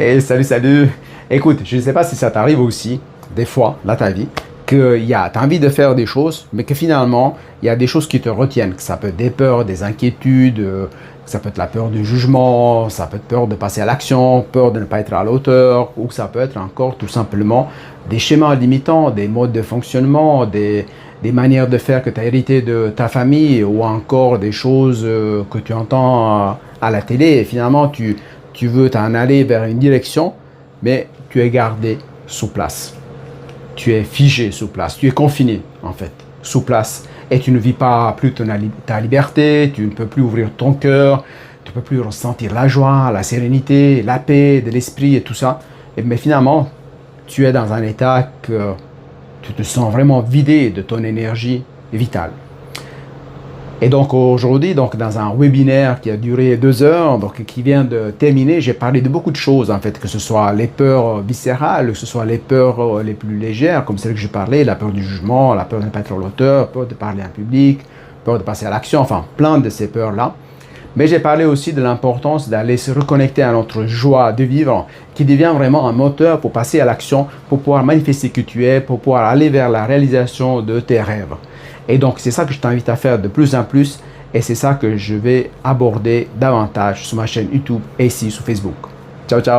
Hey, salut, salut. Écoute, je ne sais pas si ça t'arrive aussi, des fois, dans ta vie, que tu as envie de faire des choses, mais que finalement, il y a des choses qui te retiennent. Que ça peut être des peurs, des inquiétudes, ça peut être la peur du jugement, ça peut être peur de passer à l'action, peur de ne pas être à la hauteur, ou ça peut être encore tout simplement des schémas limitants, des modes de fonctionnement, des manières de faire que tu as hérité de ta famille, ou encore des choses que tu entends à la télé, et finalement, tu veux t'en aller vers une direction, mais tu es gardé sous place. Tu es figé sous place. Tu es confiné, en fait, sous place. Et tu ne vis pas plus ta liberté, tu ne peux plus ouvrir ton cœur, tu ne peux plus ressentir la joie, la sérénité, la paix de l'esprit et tout ça. Mais finalement, tu es dans un état que tu te sens vraiment vidé de ton énergie vitale. Et donc aujourd'hui, donc dans un webinaire qui a duré 2 heures, donc qui vient de terminer, j'ai parlé de beaucoup de choses en fait, que ce soit les peurs viscérales, que ce soit les peurs les plus légères, comme celles que je parlais, la peur du jugement, la peur de ne pas être à l'auteur, peur de parler en public, peur de passer à l'action, enfin plein de ces peurs-là. Mais j'ai parlé aussi de l'importance d'aller se reconnecter à notre joie de vivre, qui devient vraiment un moteur pour passer à l'action, pour pouvoir manifester qui tu es, pour pouvoir aller vers la réalisation de tes rêves. Et donc, c'est ça que je t'invite à faire de plus en plus, et c'est ça que je vais aborder davantage sur ma chaîne YouTube et ici sur Facebook. Ciao, ciao!